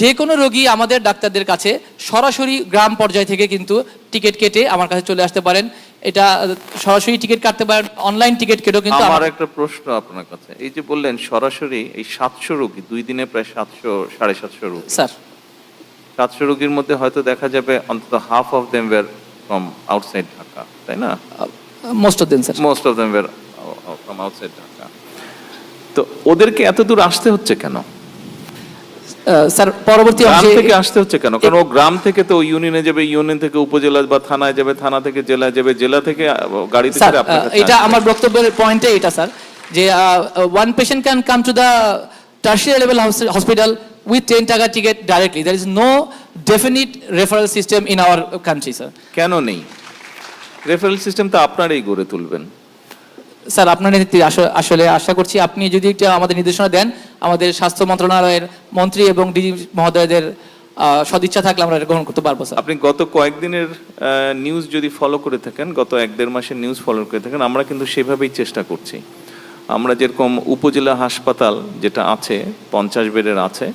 যে কোনো রোগী আমাদের ডাক্তারদের কাছে সরাসরি গ্রাম পর্যায় থেকে কিন্তু টিকিট কেটে আমার কাছে চলে আসতে পারেন। এটা সরাসরি টিকিট কাটতে পারেন, অনলাইন টিকিট কেটেও কিন্তু। আমার একটা প্রশ্ন আপনার কাছে, এই যে বললেন সরাসরি এই 700 রোগী, 2 দিনে প্রায় 700-750 রোগী। স্যার 700 রোগীর মধ্যে হয়তো দেখা যাবে অন্তত half of them were from outside Dhaka, তাই না? Most of them sir. Most of them were from outside Dhaka. তো ওদেরকে এত দূর আসতে হচ্ছে কেন? স্যার পরবর্তী গ্রাম থেকে আসতে হচ্ছে কেন? কারণ ও গ্রাম থেকে তো ইউনিয়নে যাবে, ইউনিয়ন থেকে উপজেলা বা থানায় যাবে, থানা থেকে জেলায় যাবে, জেলা থেকে গাড়িতে করে আপনার কাছে। এটা আমার বক্তব্যের পয়েন্টে এটা স্যার, যে one patient can come to the tertiary level hospital with 10 টাকা ticket directly. There is no definite referral system in our country, sir. কেন নেই? রেফারেল সিস্টেম তো আপনারাই গড়ে তুলবেন। স্যার আপনার নেতৃত্বে আসলে আশা করছি আপনি যদি একটা আমাদের নির্দেশনা দেন, আমাদের স্বাস্থ্য মন্ত্রণালয়ের মন্ত্রী এবং ডিজি মহোদয়দের সদিচ্ছা থাকলে আমরা এটা গ্রহণ করতে পারবো স্যার। আপনি গত কয়েকদিনের নিউজ যদি ফলো করে থাকেন, গত 1-1.5 মাসের নিউজ ফলো করে থাকেন, আমরা কিন্তু সেভাবেই চেষ্টা করছি। আমরা যেরকম উপজেলা হাসপাতাল যেটা আছে 50 বেডের আছে,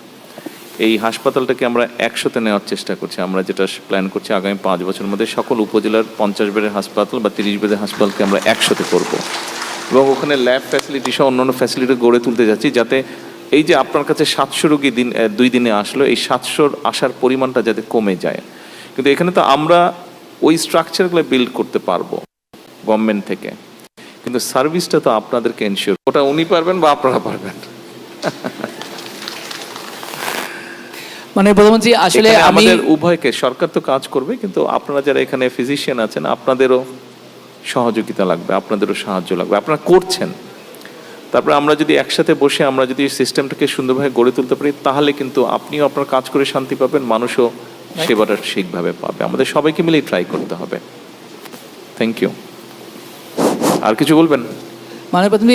এই হাসপাতালটাকে আমরা 100-তে নেওয়ার চেষ্টা করছি। আমরা যেটা প্ল্যান করছি আগামী 5 বছরের মধ্যে সকল উপজেলার 50 বেডের হাসপাতাল বা 30 বেডের হাসপাতালকে আমরা 100-তে করব, এবং ওখানে ল্যাব ফ্যাসিলিটি সহ অন্যান্য ফ্যাসিলিটি গড়ে তুলতে যাচ্ছি, যাতে এই যে আপনার কাছে 700 রোগী 2 দিনে আসলো, এই 700 আসার পরিমাণটা যাতে কমে যায়। কিন্তু এখানে তো আমরা ওই স্ট্রাকচারগুলো বিল্ড করতে পারবো গভর্নমেন্ট থেকে, কিন্তু সার্ভিসটা তো আপনাদেরকে এনশিওর, ওটা উনি পারবেন বা আপনারা পারবেন। মানে প্রধানমন্ত্রী আসলে আমাদের উভয়কে, সরকার তো কাজ করবে, কিন্তু আপনারা যারা এখানে ফিজিশিয়ান আছেন আপনাদেরও সহযোগিতা লাগবে, আপনাদেরও সাহায্য লাগবে, আপনারা করছেন। তারপরে আমরা যদি একসাথে বসে আমরা যদি সিস্টেমটাকে সুন্দরভাবে গড়ে তুলতে পারি, তাহলে কিন্তু আপনিও আপনার কাজ করে শান্তি পাবেন, মানুষও সেবাটা ঠিকভাবে পাবে। আমাদের সবাইকে মিলেই ট্রাই করতে হবে। Thank you. আর কিছু বলবেন? মানে প্রথমে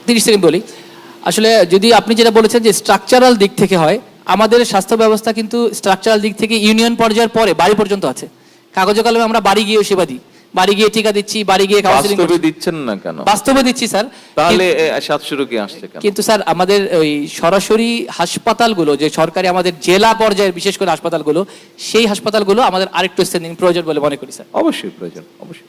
30 সেকেন্ড বলি। আসলে যদি আপনি যেটা বলেছেন যে স্ট্রাকচারাল দিক থেকে হয়, আমাদের স্বাস্থ্য ব্যবস্থা কিন্তু স্ট্রাকচারাল দিক থেকে ইউনিয়ন পর্যায়ের পরে বাড়ি পর্যন্ত আছে। কাগজে কলমে আমরা বাড়ি গিয়ে সেবা দিই, বাড়ি গিয়ে টিকা দিচ্ছি, বাড়ি গিয়ে কাউন্সেলিং বাস্তবে দিচ্ছেন না কেন? বাস্তবে দিচ্ছি স্যার। তাহলে 700 রোগী আসছে কেন? কিন্তু স্যার আমাদের ওই সরাসরি হাসপাতালগুলো যে সরকারি আমাদের জেলা পর্যায়ের বিশেষ করে হাসপাতালগুলো, সেই হাসপাতালগুলো আমাদের আরেকটু স্ট্রেন্থেনিং প্রয়োজন বলে মনে করি স্যার। অবশ্যই প্রয়োজন, অবশ্যই।